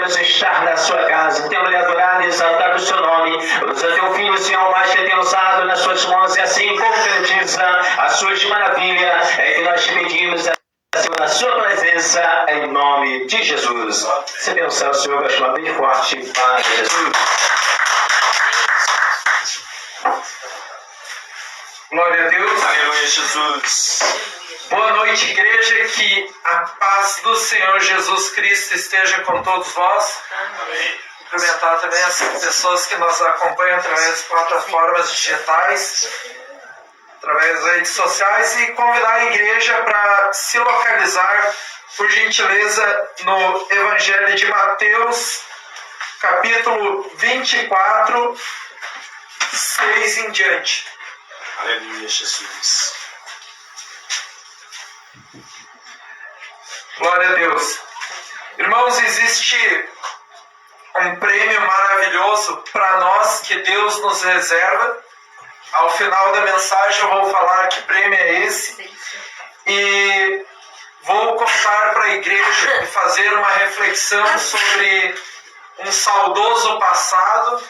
podemos estar na sua casa. Temos lhe adorado e exaltado o seu nome. Usa teu filho, Senhor, mais que tem usado nas suas mãos e assim concretiza as suas maravilhas. É que nós te pedimos na sua presença, em nome de Jesus. Se pensar o Senhor, vai chamar bem forte para Jesus. Glória a Deus. Aleluia, Jesus. Boa noite, igreja. Que a paz do Senhor Jesus Cristo esteja com todos vós. Amém. Cumprimentar também as pessoas que nos acompanham através das plataformas digitais, através das redes sociais, e convidar a igreja para se localizar, por gentileza, no Evangelho de Mateus, capítulo 24, 6 em diante. Aleluia, Jesus. Glória a Deus. Irmãos, existe um prêmio maravilhoso para nós que Deus nos reserva. Ao final da mensagem eu vou falar que prêmio é esse. E vou contar para a igreja e fazer uma reflexão sobre um saudoso passado.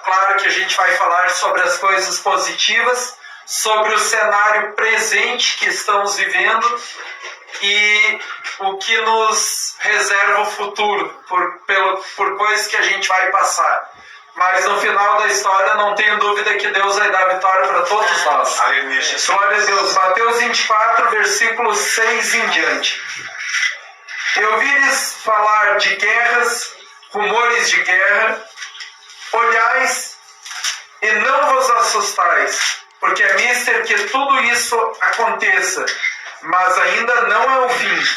Claro que a gente vai falar sobre as coisas positivas, sobre o cenário presente que estamos vivendo e o que nos reserva o futuro, por coisas que a gente vai passar. Mas no final da história não tenho dúvida que Deus vai dar vitória para todos nós. Aleluia, Jesus. Glória a Deus. Mateus 24, versículos 6 em diante. Eu ouvi-lhes falar de guerras, rumores de guerra. Olhais e não vos assustais, porque é mister que tudo isso aconteça, mas ainda não é o fim.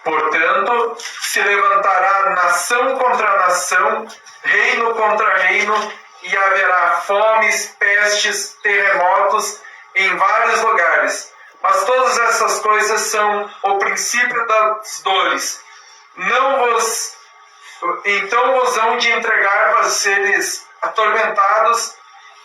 Portanto, se levantará nação contra nação, reino contra reino, e haverá fomes, pestes, terremotos em vários lugares. Mas todas essas coisas são o princípio das dores. Então vos hão de entregar para seres atormentados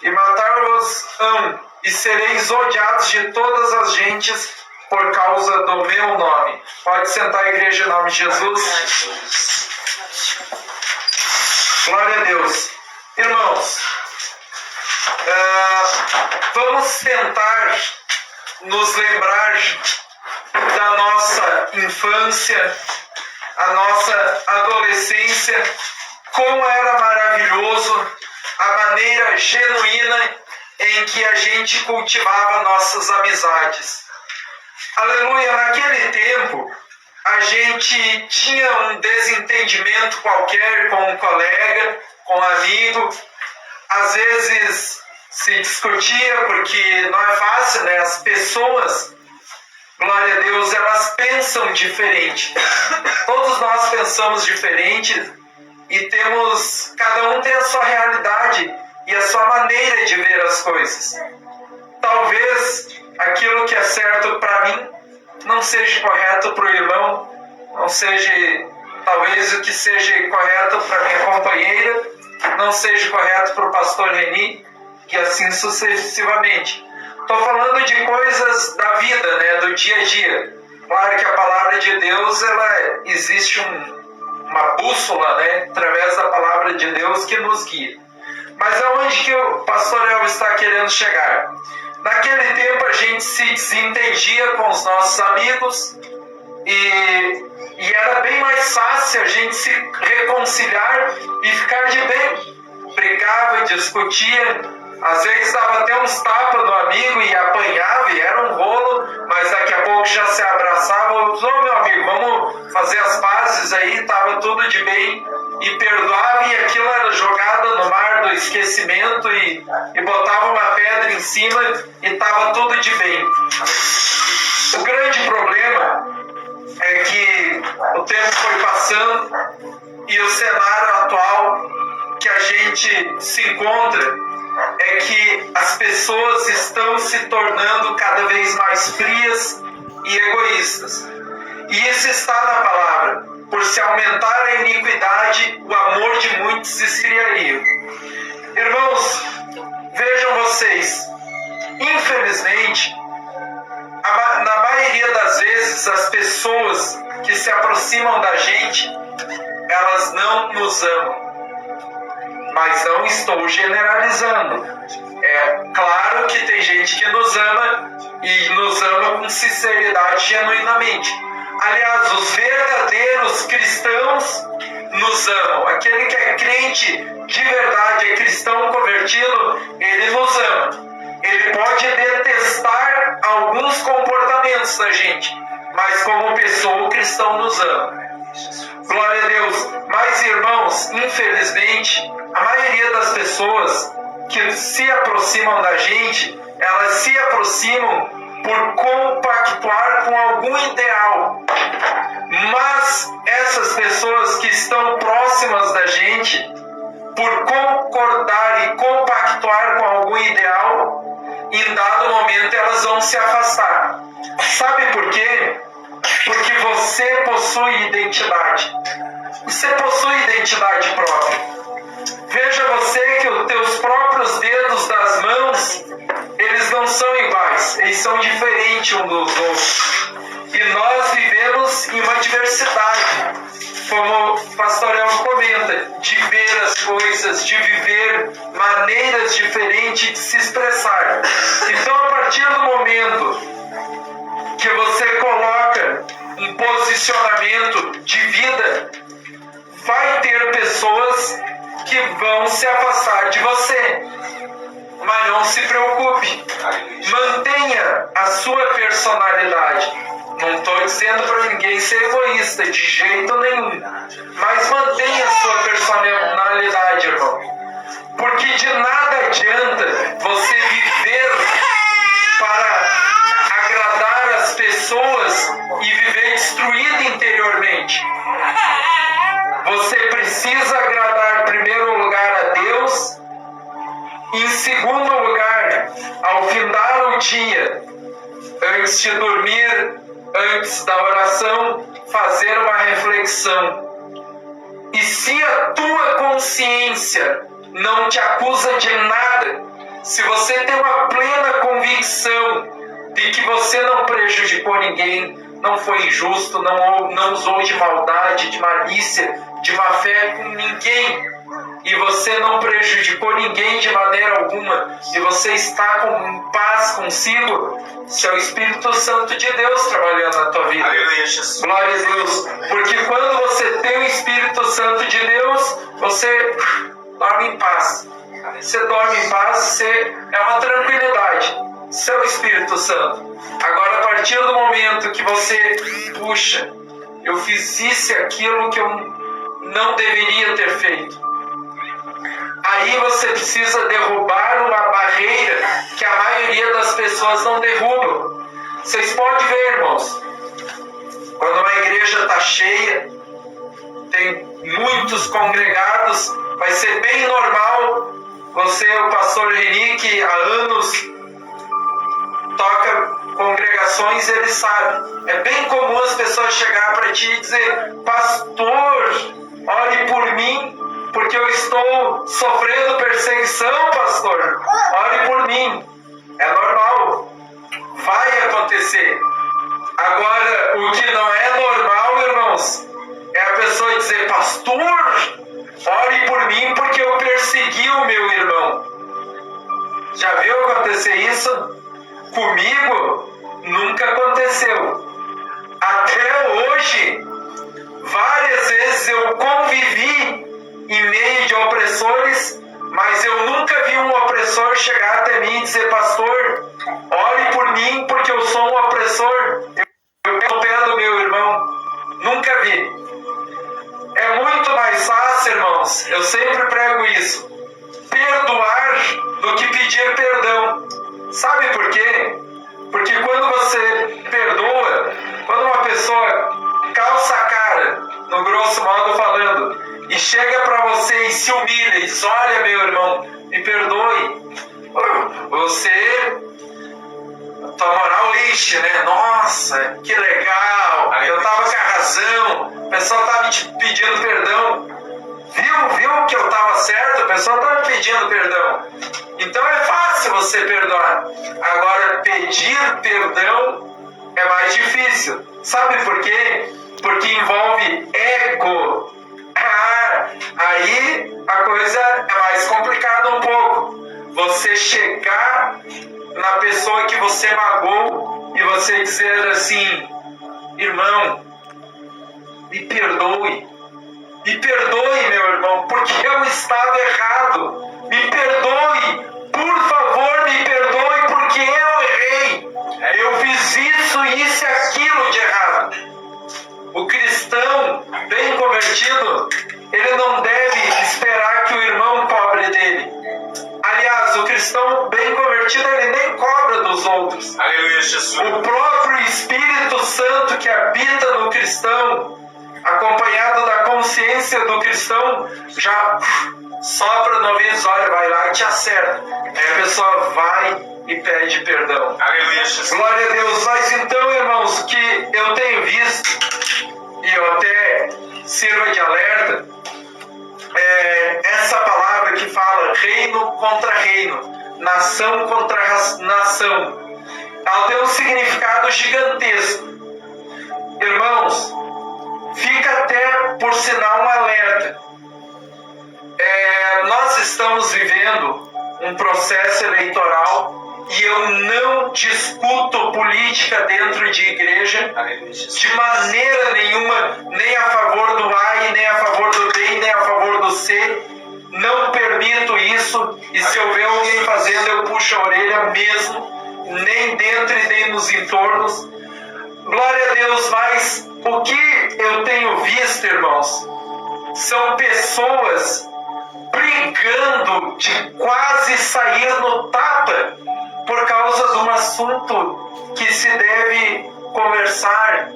e matar-vos-ão, e sereis odiados de todas as gentes por causa do meu nome. Pode sentar, igreja, em nome de Jesus. Glória a Deus. Irmãos, vamos tentar nos lembrar da nossa infância, a nossa adolescência, como era maravilhoso a maneira genuína em que a gente cultivava nossas amizades. Aleluia, naquele tempo a gente tinha um desentendimento qualquer com um colega, com um amigo, às vezes se discutia porque não é fácil, né? As pessoas, glória a Deus, elas pensam diferente. Todos nós pensamos diferente e cada um tem a sua realidade e a sua maneira de ver as coisas. Talvez aquilo que é certo para mim não seja correto para o irmão, talvez o que seja correto para minha companheira não seja correto para o pastor Reni, e assim sucessivamente. Estou falando de coisas da vida, né, do dia a dia. Claro que a palavra de Deus, existe uma bússola, né, através da palavra de Deus que nos guia. Mas aonde que o pastor El está querendo chegar? Naquele tempo a gente se desentendia com os nossos amigos e era bem mais fácil a gente se reconciliar e ficar de bem. Brigava, discutia, às vezes dava até uns tapas no amigo e apanhava, e era um rolo, mas daqui a pouco já se abraçava. Ô meu amigo, vamos fazer as pazes aí, estava tudo de bem, e perdoava, e aquilo era jogado no mar do esquecimento, e botava uma pedra em cima e estava tudo de bem. O grande problema é que o tempo foi passando e o cenário atual que a gente se encontra é que as pessoas estão se tornando cada vez mais frias e egoístas. E isso está na palavra. Por se aumentar a iniquidade, o amor de muitos esfriaria. Irmãos, vejam vocês, infelizmente, na maioria das vezes, as pessoas que se aproximam da gente elas não nos amam. Mas não estou generalizando. É claro que tem gente que nos ama e nos ama com sinceridade, genuinamente. Aliás, os verdadeiros cristãos nos amam. Aquele que é crente de verdade, é cristão convertido, ele nos ama. Ele pode detestar alguns comportamentos da gente, mas como pessoa o cristão nos ama. Glória a Deus. Mas, irmãos, infelizmente, a maioria das pessoas que se aproximam da gente, elas se aproximam por compactuar com algum ideal. Mas essas pessoas que estão próximas da gente, por concordar e compactuar com algum ideal, em dado momento elas vão se afastar. Sabe por quê? Porque você possui identidade. Você possui identidade própria. Veja você que os teus próprios dedos das mãos, eles não são iguais, eles são diferentes um dos outros. E nós vivemos em uma diversidade, como o pastor Elmo comenta, de ver as coisas, de viver maneiras diferentes de se expressar. Então, a partir do momento que você coloca um posicionamento de vida, vai ter pessoas que vão se afastar de você. Mas não se preocupe. Mantenha a sua personalidade. Não estou dizendo para ninguém ser egoísta, de jeito nenhum. Mas mantenha a sua personalidade, irmão. Porque de nada adianta você viver para agradar as pessoas e viver destruído interiormente. Você precisa agradar, em primeiro lugar, a Deus. Em segundo lugar, ao findar o dia, antes de dormir, antes da oração, fazer uma reflexão. E se a tua consciência não te acusa de nada, se você tem uma plena convicção de que você não prejudicou ninguém, não foi injusto, não usou de maldade, de malícia, de má fé com ninguém, e você não prejudicou ninguém de maneira alguma, e você está em paz consigo, se é o Espírito Santo de Deus trabalhando na tua vida. Glória a Deus. Porque quando você tem o Espírito Santo de Deus, você dorme em paz. Você dorme em paz, você é uma tranquilidade. Isso é o Espírito Santo. Agora, a partir do momento que você, puxa, eu fiz isso e aquilo que eu não deveria ter feito, aí você precisa derrubar uma barreira que a maioria das pessoas não derrubam. Vocês podem ver, irmãos, quando uma igreja está cheia, tem muitos congregados, vai ser bem normal. Você, o pastor Reni, que há anos toca congregações, ele sabe. É bem comum as pessoas chegar para ti e dizer: pastor, ore por mim, porque eu estou sofrendo perseguição, pastor. Ore por mim. É normal. Vai acontecer. Agora, o que não é normal, irmãos, é a pessoa dizer: pastor, ore por mim porque eu persegui o meu irmão. Já viu acontecer isso? Comigo nunca aconteceu. Até hoje, várias vezes eu convivi em meio de opressores, mas eu nunca vi um opressor chegar até mim e dizer: pastor, ore por mim porque eu sou um opressor, eu pego o pé do meu irmão. Nunca vi. É muito mais fácil, irmãos, eu sempre prego isso, perdoar do que pedir perdão. Sabe por quê? Porque quando você perdoa, quando uma pessoa calça a cara, no grosso modo falando, e chega para você e se humilha e diz: olha, meu irmão, me perdoe, você, tua moral enche, né? Nossa, que legal, eu tava com a razão, o pessoal tava te pedindo perdão. Viu que eu estava certo? A pessoa estava me pedindo perdão. Então é fácil você perdoar. Agora, pedir perdão é mais difícil. Sabe por quê? Porque envolve ego. Aí a coisa é mais complicada um pouco. Você chegar na pessoa que você magoou e você dizer assim: irmão, me perdoe, meu irmão, porque eu estava errado. Me perdoe, por favor, me perdoe, porque eu errei. Eu fiz isso e aquilo de errado. O cristão bem convertido, ele não deve esperar que o irmão cobre dele. Aliás, o cristão bem convertido, ele nem cobra dos outros. Aleluia, Jesus. O próprio Espírito Santo que habita no cristão, acompanhado da consciência do cristão, já sopra no ouvido, olha, vai lá e te acerta. Aí a pessoa vai e pede perdão. Aleluia, Jesus. Glória a Deus. Mas então, irmãos, o que eu tenho visto, e eu até sirva de alerta, essa palavra que fala reino contra reino, nação contra nação, ela tem um significado gigantesco. Irmãos, fica até por sinal um alerta. Nós estamos vivendo um processo eleitoral e eu não discuto política dentro de igreja de maneira nenhuma, nem a favor do A, nem a favor do B, nem a favor do C. Não permito isso, e se eu ver alguém fazendo, eu puxo a orelha mesmo, nem dentro e nem nos entornos. Glória a Deus. Mas o que eu tenho visto, irmãos, são pessoas brigando de quase sair no tapa por causa de um assunto que se deve conversar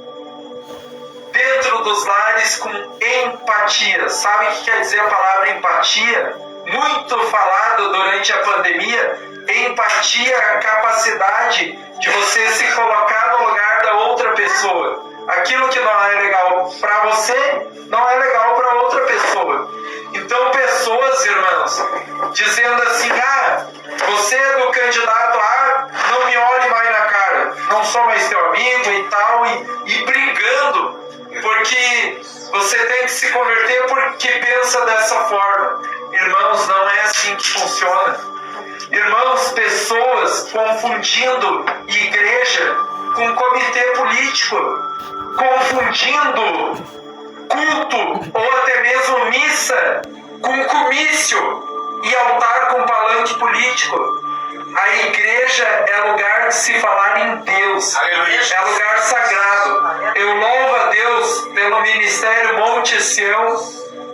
dentro dos lares com empatia. Sabe o que quer dizer a palavra empatia? Muito falado durante a pandemia. Empatia é a capacidade de você se colocar no lugar da outra pessoa. Aquilo que não é legal para você, não é legal para outra pessoa. Então, pessoas, irmãos, dizendo assim: você é do candidato A, não me olhe mais na cara, não sou mais teu amigo e tal, e brigando, porque você tem que se converter porque pensa dessa forma. Irmãos, não é assim que funciona. Irmãos, pessoas confundindo igreja com comitê político, confundindo culto ou até mesmo missa com comício e altar com palanque político. A igreja é lugar de se falar em Deus. Aleluia. É lugar sagrado. Eu louvo a Deus pelo ministério Monte Sião,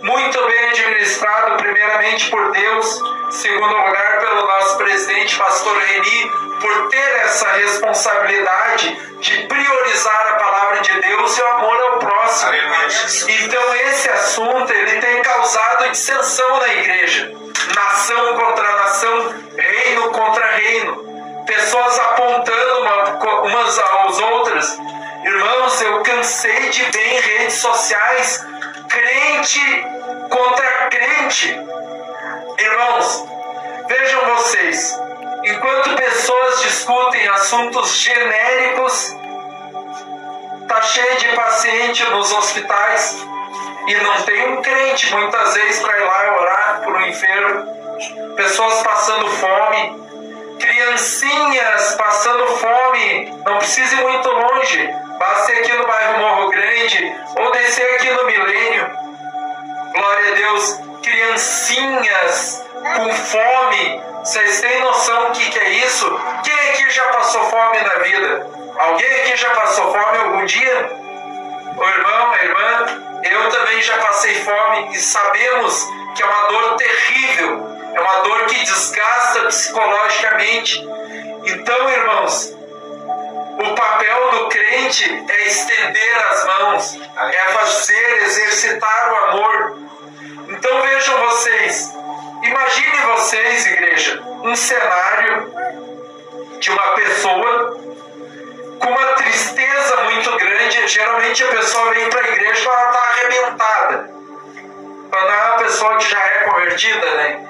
muito bem administrado, primeiramente por Deus, segundo lugar pelo nosso presidente, pastor Reni, por ter essa responsabilidade de priorizar a palavra de Deus e o amor ao próximo. Aleluia. Então esse assunto, ele tem causado dissensão na igreja. Nação contra nação, reino contra reino. Pessoas apontando umas às outras. Irmãos, eu cansei de ver em redes sociais crente contra crente. Irmãos, vejam vocês, enquanto pessoas discutem assuntos genéricos, tá cheio de paciente nos hospitais e não tem um crente muitas vezes para ir lá orar por um enfermo. Pessoas passando fome, criancinhas passando fome, não precisa ir muito longe, basta ir aqui no bairro Morro Grande ou descer aqui no Milênio. Glória a Deus, criancinhas com fome. Vocês têm noção do que é isso? Quem aqui já passou fome na vida? Alguém aqui já passou fome algum dia? O irmão, a irmã, eu também já passei fome e sabemos que é uma dor terrível, é uma dor que desgasta psicologicamente. Então, irmãos, o papel do crente é estender as mãos, é fazer, exercitar o amor. Então vejam vocês, imaginem vocês, igreja, um cenário de uma pessoa com uma tristeza muito grande. Geralmente a pessoa vem para a igreja e ela está arrebentada. Não é uma pessoa que já é convertida, né?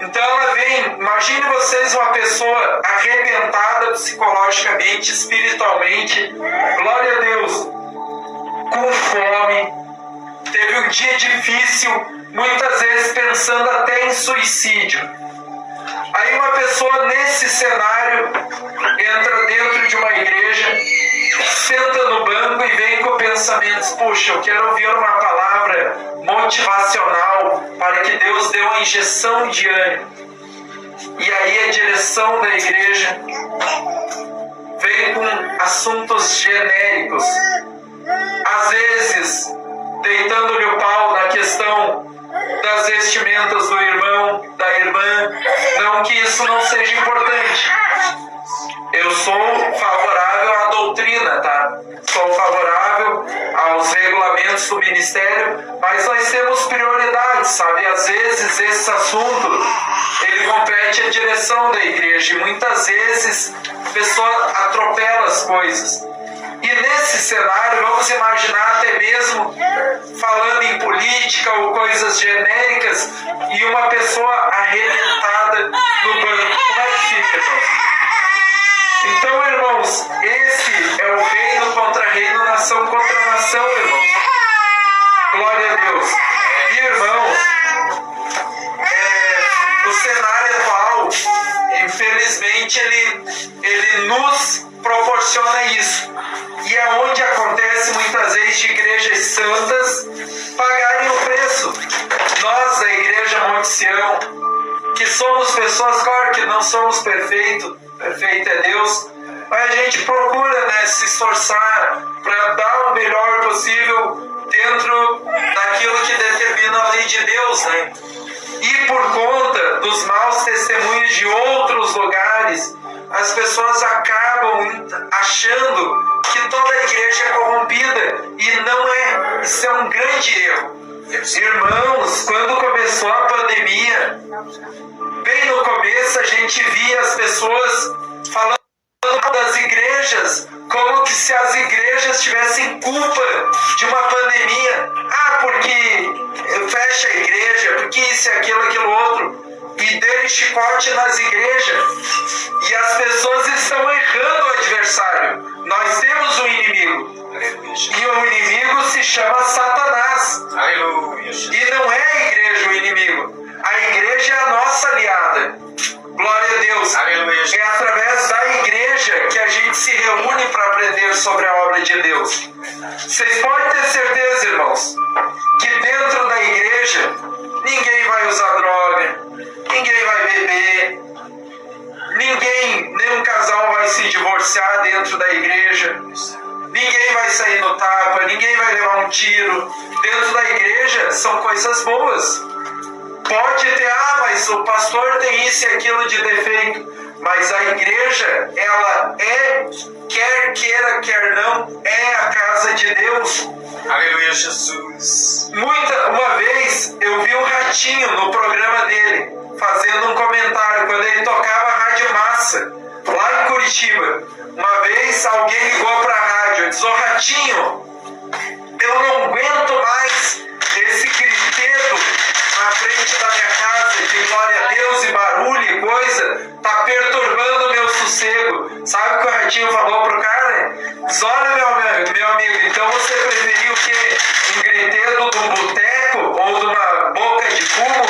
Então ela vem, imagine vocês uma pessoa arrebentada teve um dia difícil, muitas vezes pensando até em suicídio. Aí uma pessoa nesse cenário entra dentro de uma igreja, senta no banco e vem com pensamentos: puxa, eu quero ouvir uma palavra motivacional para que Deus dê uma injeção de ânimo. E aí a direção da igreja vem com assuntos genéricos, às vezes deitando-lhe o pau na questão das vestimentas do irmão, da irmã. Não que isso não seja importante. Eu sou favorável à doutrina, tá? Sou favorável aos regulamentos do ministério, mas nós temos prioridades, sabe? Às vezes esse assunto, ele compete à direção da igreja e muitas vezes a pessoa atropela as coisas. E nesse cenário, vamos imaginar até mesmo falando em política ou coisas genéricas e uma pessoa arrebentada no banco. Como é que fica, irmãos? Então, irmãos, esse é o reino contra reino, nação contra nação, irmãos. Glória a Deus. E, irmãos, o cenário atual, infelizmente, ele nos proporciona isso. E é onde acontece muitas vezes de igrejas santas pagarem o preço. Nós, da Igreja Monte Sião, que somos pessoas, claro que não somos perfeitos, perfeito é Deus, mas a gente procura, né, se esforçar para dar o melhor possível dentro daquilo que determina a lei de Deus, né? E por conta dos maus testemunhos de outros lugares, as pessoas acabam achando que toda a igreja é corrompida, e não é. Isso é um grande erro. Irmãos, quando começou a pandemia, bem no começo a gente via as pessoas falando das igrejas como que se as igrejas tivessem culpa de uma pandemia. Porque fecha a igreja, porque isso, aquilo, outro. E dele chicote nas igrejas. E as pessoas estão errando o adversário. Nós temos um inimigo. E o inimigo se chama Satanás. Aleluia. E não é a igreja o inimigo. A igreja é a nossa aliada. Glória a Deus. Aleluia. É através da igreja que a gente se reúne para aprender sobre a obra de Deus. Vocês podem ter certeza, irmãos, que dentro da igreja ninguém vai usar droga, ninguém vai beber, nenhum casal vai se divorciar dentro da igreja, ninguém vai sair no tapa, ninguém vai levar um tiro. Dentro da igreja são coisas boas. Pode ter, mas o pastor tem isso e aquilo de defeito. Mas a igreja, ela quer queira, quer não, é a casa de Deus. Aleluia, Jesus. Uma vez eu vi o Ratinho no programa dele, fazendo um comentário, quando ele tocava a Rádio Massa, lá em Curitiba. Uma vez alguém ligou para a rádio e disse: ô Ratinho, eu não aguento mais esse griteiro na frente da minha casa, de glória a Deus e barulho e coisa, tá perturbando o meu sossego. Sabe o que o Ratinho falou pro cara? Diz: olha, meu amigo, então você preferiu o quê? Um griteiro de um boteco ou de uma boca de fumo,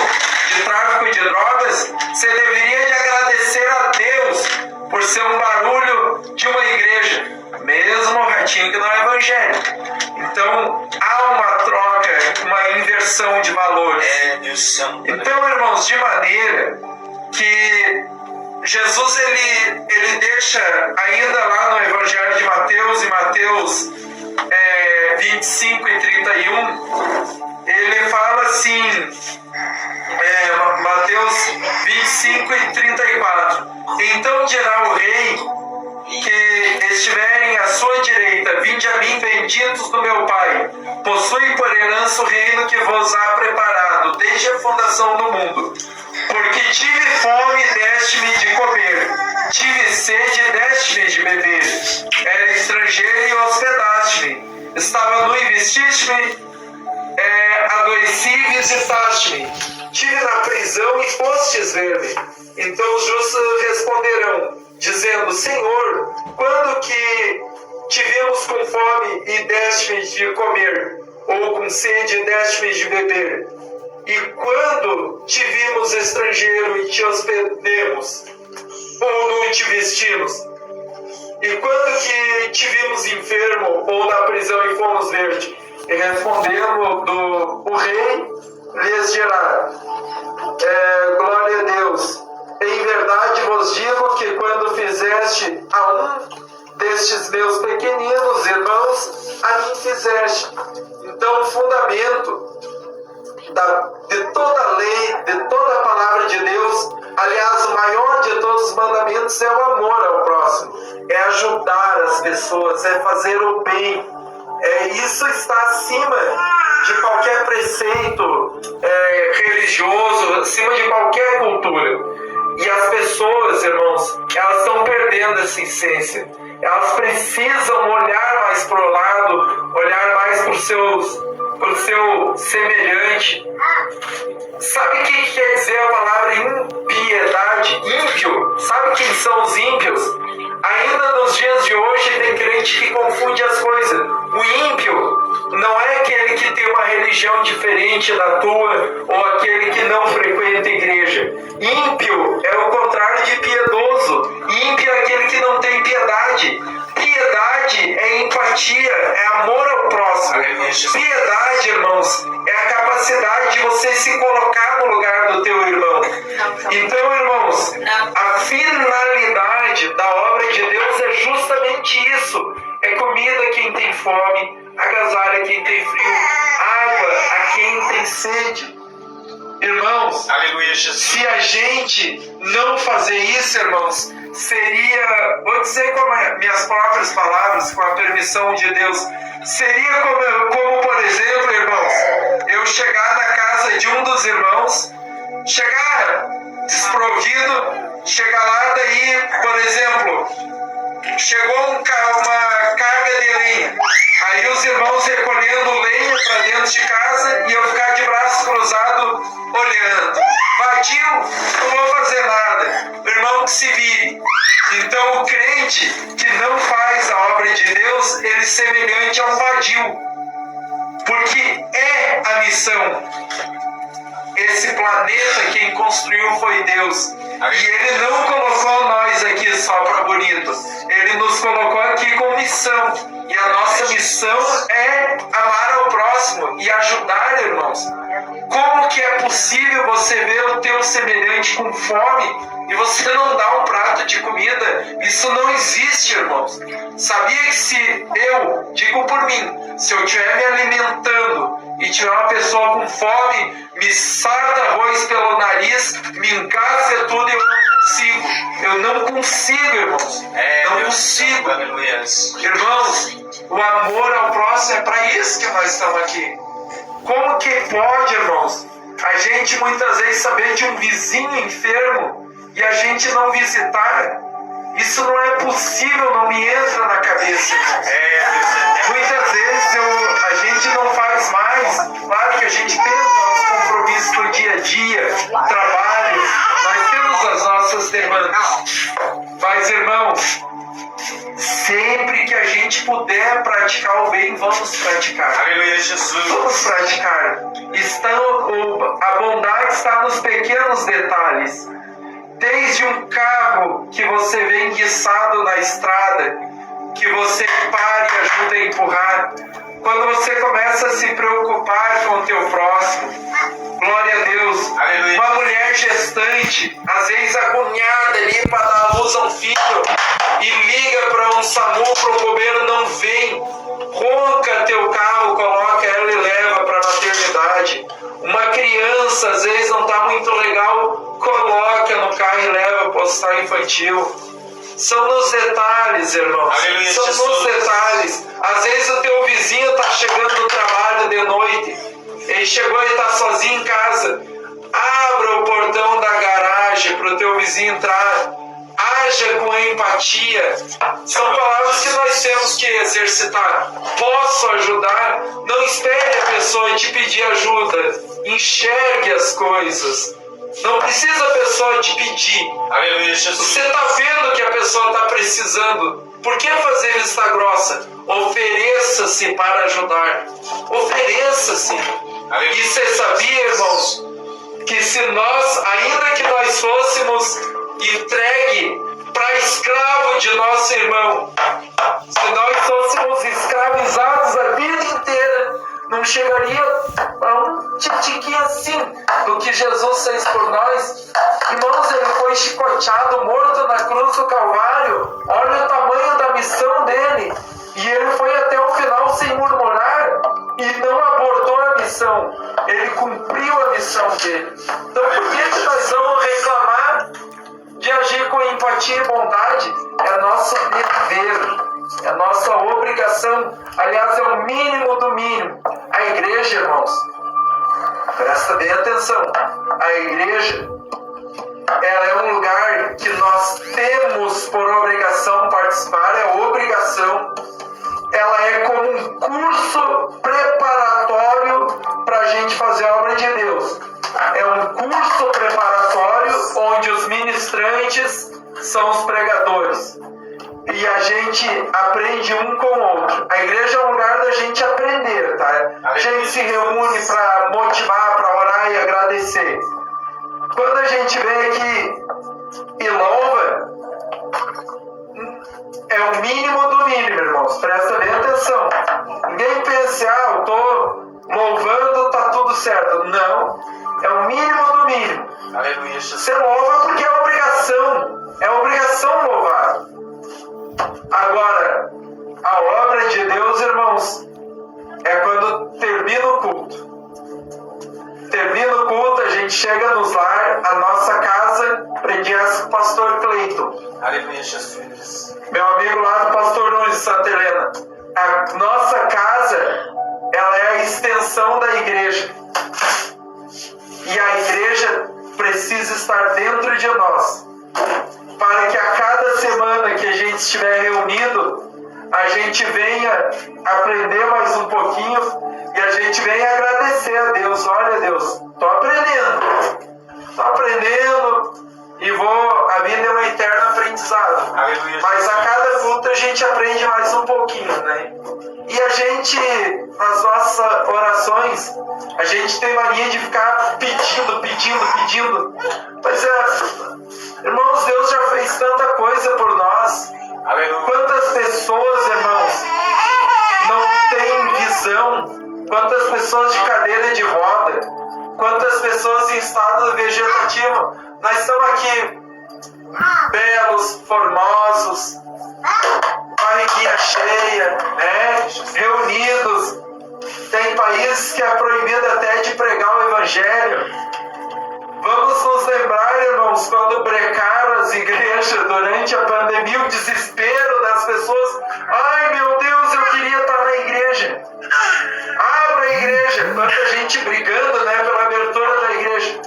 de tráfico de drogas? Você deveria de agradecer a Deus por ser um barulho de uma igreja, mesmo o Ratinho que não é evangélico. Então há uma troca, uma inversão de valores. Então, irmãos, de maneira que Jesus ele deixa ainda lá no Evangelho de Mateus, em Mateus 25 e 31, ele fala assim, Mateus 25 e 34: então dirá o rei que estiverem à sua direita: vinde a mim, benditos do meu Pai, possui por herança o reino que vos há preparado desde a fundação do mundo. Porque tive fome e deste-me de comer, tive sede e deste-me de beber, era estrangeiro e hospedaste-me, estava nu e vestiste-me, adoeci e visitaste-me, tive na prisão e fostes ver-me. Então os justos responderão, dizendo: Senhor, quando que tivemos com fome e deste-me de comer, ou com sede deste-me de beber? E quando te vimos estrangeiro e te hospedemos, ou nu te vestimos? E quando que te vimos enfermo ou na prisão e fomos ver-te? E respondendo o rei, lhes dirá: glória a Deus. Em verdade vos digo que quando fizeste a um destes meus pequeninos irmãos, a mim fizeste. Então o fundamento de toda a lei, de toda a palavra de Deus, aliás, o maior de todos os mandamentos é o amor ao próximo, é ajudar as pessoas, é fazer o bem. Isso está acima de qualquer preceito religioso, acima de qualquer cultura. E as pessoas, irmãos, elas estão perdendo essa essência. Elas precisam olhar mais para o lado, olhar mais para o seu semelhante. Sabe o que quer dizer a palavra impiedade? Ímpio. Sabe quem são os ímpios? Ainda nos dias de hoje tem crente que confunde as coisas. O ímpio não é aquele que tem uma religião diferente da tua ou aquele que não frequenta a igreja. Ímpio é o contrário de piedoso. Ímpio é aquele que não tem piedade. Piedade é empatia, é amor ao próximo. Piedade, irmãos, é a capacidade de você se colocar no lugar do teu irmão. Então, irmãos, a finalidade da obra de Deus é justamente isso. É comida a quem tem fome, agasalho a quem tem frio, água a quem tem sede. Irmãos, aleluia, Jesus. Se a gente não fazer isso, irmãos, seria, vou dizer com minhas próprias palavras, com a permissão de Deus, seria como por exemplo, irmãos, eu chegar na casa de um dos irmãos, chegar desprovido, chegar lá daí, por exemplo, chegou uma carga de lenha, aí os irmãos recolhendo lenha para dentro de casa e eu ficar de braço cruzado olhando. Vadio, não vou fazer nada. O irmão que se vire. Então o crente que não faz a obra de Deus, ele é semelhante a um vadio. Porque é a missão. Esse planeta quem construiu foi Deus. E Ele não colocou nós aqui só para bonito. Ele nos colocou aqui com missão. E a nossa missão é amar ao próximo e ajudar, irmãos. Como que é possível você ver o teu semelhante com fome e você não dá um prato de comida? Isso não existe, irmãos. Sabia que se eu, digo por mim, se eu estiver me alimentando e tiver uma pessoa com fome, me sarda arroz pelo nariz, me engasga tudo e eu não consigo. Eu não consigo, irmãos. Não consigo. Irmãos, o amor ao próximo é para isso que nós estamos aqui. Como que pode, irmãos, a gente muitas vezes saber de um vizinho enfermo e a gente não visitar? Isso não é possível, não me entra na cabeça. Muitas vezes a gente não faz mais. Claro que a gente tem os nossos compromissos do dia a dia, trabalho, nós temos as nossas demandas. Mas, irmãos, sempre que a gente puder praticar o bem, vamos praticar. Aleluia, Jesus. Vamos praticar. A bondade está nos pequenos detalhes. Desde um carro que você vê enguiçado na estrada, que você para e ajuda a empurrar. Quando você começa a se preocupar com o teu próximo. Glória a Deus. Aleluia. Uma mulher gestante, às vezes agoniada ali para dar à luz a um filho, e liga para um SAMU, para o bombeiro, não vem. Ronca teu carro, coloca ela e leva para a maternidade. Uma criança, às vezes não está muito legal, coloca no carro e leva para o hospital infantil. São nos detalhes, irmãos. Aleluia, são Jesus. Nos detalhes. Às vezes o teu vizinho está chegando do trabalho de noite. Ele chegou e está sozinho em casa. Abra o portão da garagem para o teu vizinho entrar. Haja com empatia. São palavras que nós temos que exercitar. Posso ajudar? Não espere a pessoa te pedir ajuda. Enxergue as coisas. Não precisa a pessoa te pedir. Aleluia, Jesus. Você está vendo que a pessoa está precisando. Por que fazer vista grossa? Ofereça-se para ajudar. Ofereça-se. E você sabia, irmãos, que se nós, ainda que nós fôssemos entregue para escravo de nosso irmão, se nós fôssemos escravizados a vida inteira, não chegaria a um titiquinho assim do que Jesus fez por nós. Irmãos, ele foi chicoteado, morto na cruz do Calvário. Olha o tamanho da missão dele. E ele foi até o final sem murmurar e não abortou a missão. Ele cumpriu a missão dele. Então por que nós vamos reclamar de agir com empatia e bondade? É nosso dever. É nossa obrigação. Aliás, é o mínimo do mínimo. A igreja, irmãos, presta bem atenção. A igreja, ela é um lugar que nós temos por obrigação participar. É obrigação. Ela é como um curso preparatório para a gente fazer a obra de Deus. É um curso preparatório onde os ministrantes são os pregadores. E a gente aprende um com o outro. A igreja é um lugar da gente aprender, tá? A gente se reúne para motivar, para orar e agradecer. Quando a gente vem aqui e louva, é o mínimo do mínimo, irmãos. Presta bem atenção. Ninguém pense, eu tô louvando, tá tudo certo. Não. É o mínimo do mínimo. Aleluia. Você louva porque é obrigação. É obrigação louvar. Agora, a obra de Deus, irmãos, é quando termina o culto. Termina o culto, a gente chega nos lar, a nossa casa, aprendi essa com o pastor Cleiton. Aleluia, Jesus. Meu amigo lá do pastor Nunes de Santa Helena. A nossa casa, ela é a extensão da igreja. E a igreja precisa estar dentro de nós. Para que a cada semana que a gente estiver reunido, a gente venha aprender mais um pouquinho e a gente venha agradecer a Deus. Olha, Deus, estou aprendendo e a vida é uma eterna aprendizado. Aleluia. Mas a cada culto a gente aprende mais um pouquinho, né? E a gente, nas nossas orações, a gente tem mania de ficar pedindo. Pois é, irmãos, Deus já fez tanta coisa por nós. Aleluia. Quantas pessoas, irmãos, não têm visão? Quantas pessoas de cadeira de roda? Quantas pessoas em estado vegetativo? Nós estamos aqui, belos, formosos, barriguinha cheia, né? Reunidos. Tem países que é proibido até de pregar o evangelho. Vamos nos lembrar, irmãos, quando brecaram as igrejas durante a pandemia, o desespero das pessoas. Ai, meu Deus, eu queria estar na igreja. Abra a igreja. Quanta gente brigando, né, pela abertura da igreja.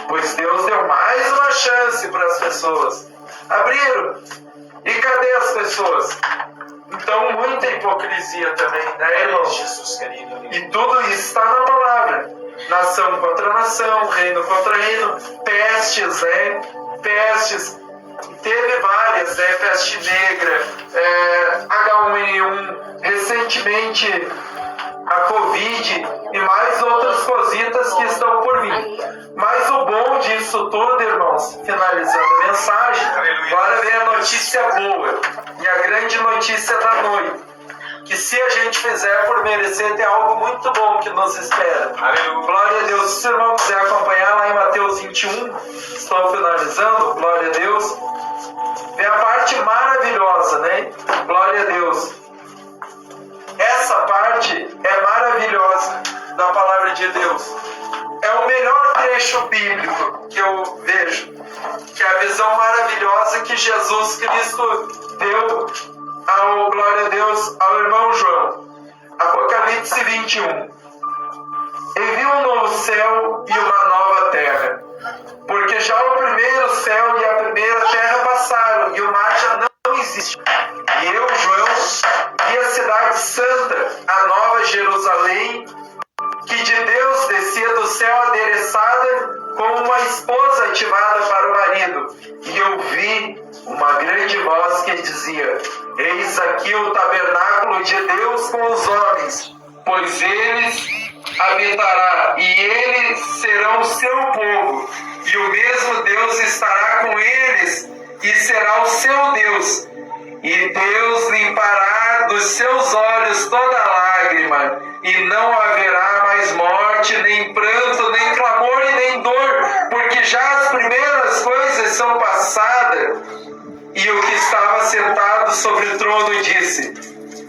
Pois Deus deu mais uma chance para as pessoas. Abriram. E cadê as pessoas? Então, muita hipocrisia também, né, irmão? Jesus querido. E tudo isso está na palavra. Nação contra nação, reino contra reino, pestes, né? Pestes. Teve várias, né? Peste negra, H1N1, recentemente a Covid e mais outras cositas que estão por vir. Mas o bom disso tudo, irmãos, finalizando a mensagem, agora vem a notícia boa e a grande notícia da noite. Que se a gente fizer por merecer, tem algo muito bom que nos espera. Aleluia. Glória a Deus. Se o irmão quiser acompanhar lá em Mateus 21, estou finalizando, glória a Deus. Vem a parte maravilhosa, né? Glória a Deus. Essa parte é maravilhosa da palavra de Deus. É o melhor trecho bíblico que eu vejo. Que é a visão maravilhosa que Jesus Cristo deu glória a Deus, ao irmão João. Apocalipse 21. E viu um novo céu e uma nova terra, porque já o primeiro céu e a primeira terra passaram, e o mar já não existe. E eu, João, vi a cidade santa, a nova Jerusalém, que de Deus descia do céu adereçada como uma esposa ativada para o marido. E eu vi uma grande voz que dizia: eis aqui o tabernáculo de Deus com os homens, pois eles habitará, e eles serão o seu povo, e o mesmo Deus estará com eles, e será o seu Deus. E Deus limpará dos seus olhos toda lágrima, e não haverá mais morte, nem pranto, nem clamor e nem dor, porque já as primeiras coisas são passadas. E o que estava sentado sobre o trono disse: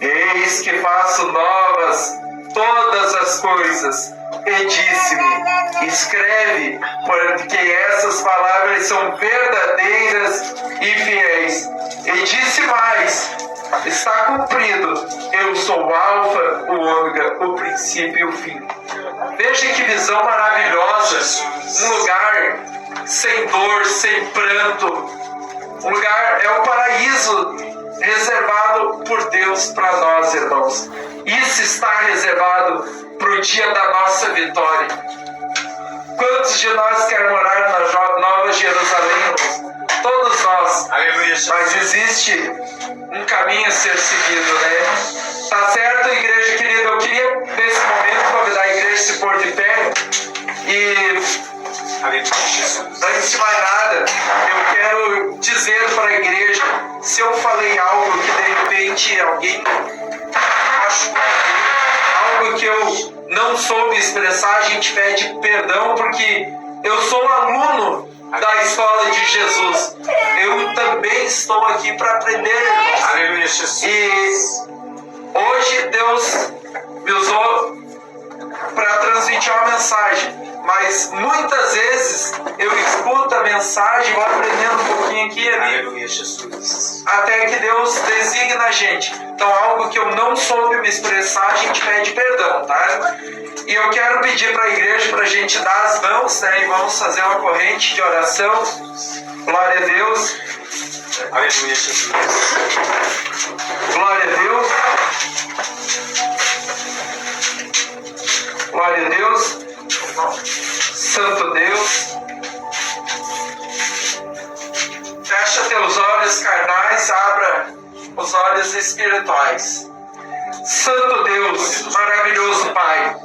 eis que faço novas todas as coisas. E disse-me: escreve, porque essas palavras são verdadeiras e fiéis. E disse mais: está cumprido. Eu sou o Alfa, o Ômega, o princípio e o fim. Veja que visão maravilhosa. Um lugar sem dor, sem pranto. Um lugar, é o paraíso reservado por Deus para nós, irmãos. Isso está reservado para o dia da nossa vitória. Quantos de nós querem morar na Nova Jerusalém, irmãos? Todos nós. Aleluia. Mas existe um caminho a ser seguido, né? Tá certo, igreja querida? Eu queria, nesse momento, convidar a igreja a se pôr de pé. E, antes de mais nada, eu quero dizer para a igreja, se eu falei algo que de repente alguém achou algo que eu não soube expressar, a gente pede perdão, porque eu sou aluno da escola de Jesus. Eu também estou aqui para aprender, irmãos. Aleluia, Jesus. E hoje Deus me usou para transmitir uma mensagem. Mas muitas vezes eu escuto a mensagem, vou aprendendo um pouquinho aqui e ali. Aleluia, Jesus. Até que Deus designa a gente. Então, algo que eu não soube me expressar, a gente pede perdão, tá? E eu quero pedir para a igreja para a gente dar as mãos, né? E vamos fazer uma corrente de oração. Glória a Deus. Aleluia, Jesus. Glória a Deus. Glória a Deus. Santo Deus. Fecha teus olhos carnais, abra os olhos espirituais. Santo Deus, maravilhoso Pai,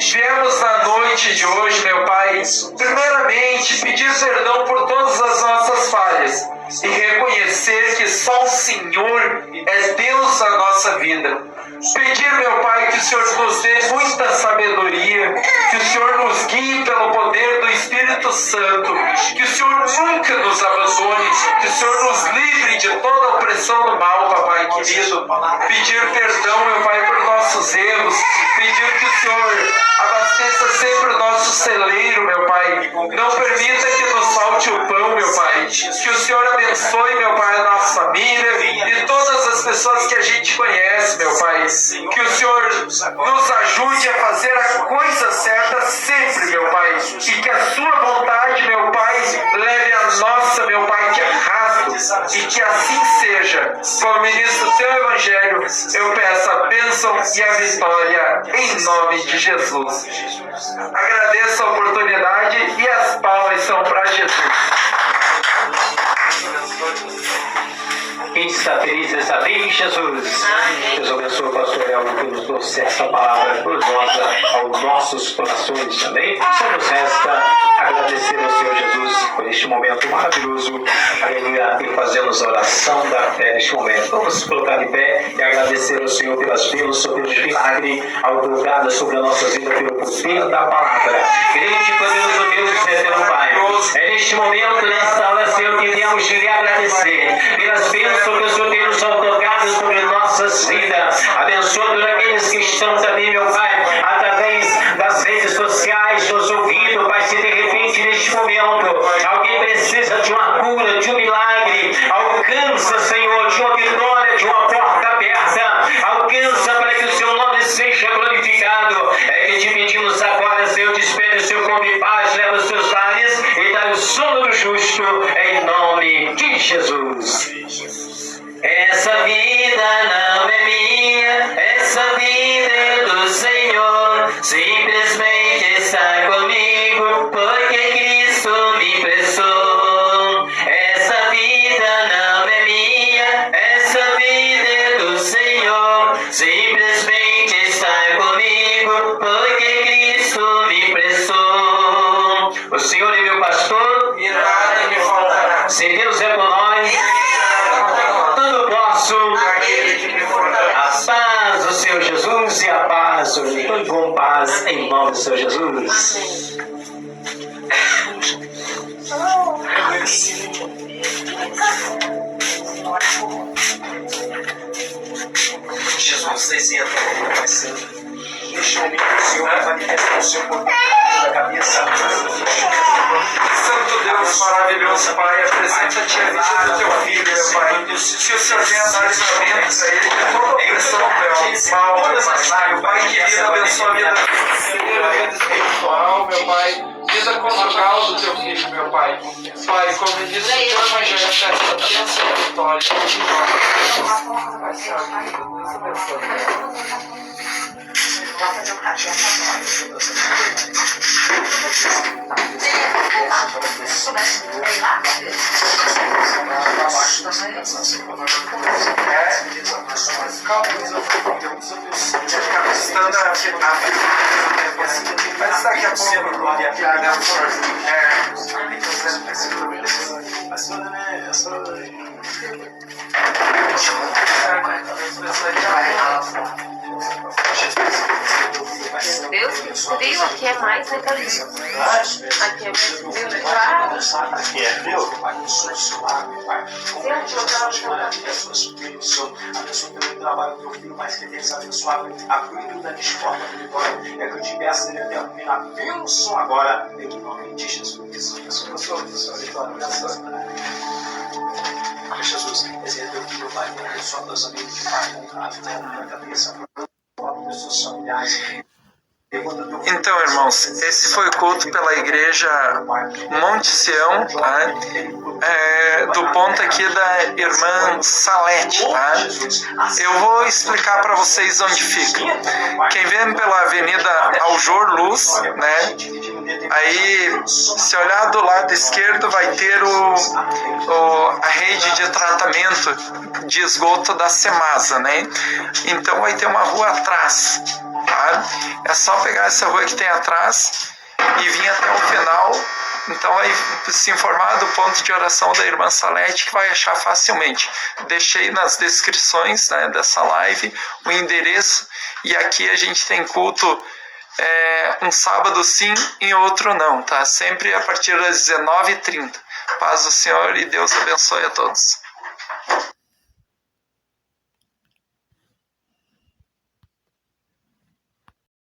viemos na noite de hoje, meu Pai, primeiramente pedir perdão por todas as nossas falhas e reconhecer que só o Senhor é Deus da nossa vida. Pedir, meu Pai, que o Senhor nos dê muita sabedoria, que o Senhor nos guie pelo poder do Espírito Santo, que o Senhor nunca nos abandone, que o Senhor nos livre de toda a opressão do mal, Papai querido. Pedir perdão, meu Pai, por nossos erros, pedir que o Senhor abasteça sempre o nosso celeiro, meu Pai. Não permita que nos falte o pão, meu Pai. Que o Senhor abençoe, meu Pai, a nossa família e todas as pessoas que a gente conhece, meu Pai. Que o Senhor nos ajude a fazer a coisa certa sempre, meu Pai. E que a sua vontade, meu Pai, leve a nossa, meu Pai, de arrasto. E que assim seja. Como ministro do teu Evangelho, eu peço a bênção e a vitória em nome de Jesus. Agradeço a oportunidade e as palmas são para Jesus. Quem está feliz está bem, Jesus. Deus abençoe o pastor Elmo que nos trouxe essa palavra gloriosa aos nossos corações também. Só nos resta agradecer ao Senhor Jesus por este momento maravilhoso. Aleluia. E fazemos a oração da fé neste momento. Vamos colocar de pé e agradecer ao Senhor pelas bênçãos, pelos milagres, obrigado sobre a nossa vida pelo poder da palavra. Grande e poderoso Deus e eterno Pai. É neste momento, nesta hora, Senhor, que viemos lhe agradecer pelas bênçãos que o Senhor tem nos otorgado sobre nossas vidas. Abençoa todos aqueles que estão também, meu Pai, através das redes sociais, nos ouvindo, Pai, se de repente neste momento alguém precisa de uma cura, de um milagre, alcança, Senhor, de uma vitória, de uma porta aberta, alcança para que o seu nome seja glorificado. É que te pedimos agora, Senhor, despede o seu povo em paz, leva os seus lares e dá o sono do justo, em nome de Jesus. Essa vida não é minha, essa vida é do Senhor, simplesmente está comigo. O Senhor é meu pastor, e nada me faltará. se Deus é por nós, tudo posso. Aquele que me fortalece. A paz do Senhor Jesus e a paz do Senhor. Com paz em nome do Senhor Jesus. Jesus, desenha a Pai Santo. Deixa o Senhor manifestar o seu poder na cabeça. Santo Deus maravilhoso, Pai, apresenta-te a vida do teu filho, meu Pai. Que o Senhor venha dar livramentos a ele, que toda opressão, meu mal, meu Pai. Pai querido, abençoa a vida financeira, a vida espiritual, meu Pai. Vida conjugal do teu filho, meu Pai. Pai, como diz o teu evangelho, essa bênção e vitória. Pai, Senhor, Deus abençoe. Mas daqui a Deus, frio aqui é mais legalista. Aqui é mais frio, claro. Aqui é frio? Abençoa o seu lar, meu Pai. Abençoa pelo trabalho do teu filho, mais que Deus abençoado. A vida neste forma de vitória. É que eu te peço, ele termina a bênção agora, em nome de Jesus. Abençoa o seu vitória. Jesus, esse é teu filho, Pai. Abençoa teus amigos de Pai, na cabeça, dos seus familiares. Então, irmãos, esse foi o culto pela igreja Monte Sião, tá? Do ponto aqui da irmã Salete, tá? Eu vou explicar para vocês onde fica. Quem vem pela Avenida Aljor Luz, né? Aí, se olhar do lado esquerdo, vai ter a rede de tratamento de esgoto da Semasa, né? Então, vai ter uma rua atrás. Tá? É só pegar essa rua que tem atrás e vir até o final. Então aí se informar do ponto de oração da irmã Salete, que vai achar facilmente. Deixei nas descrições, né, dessa live o endereço, e aqui a gente tem culto um sábado sim e outro não, tá? Sempre a partir das 19h30. Paz do Senhor e Deus abençoe a todos.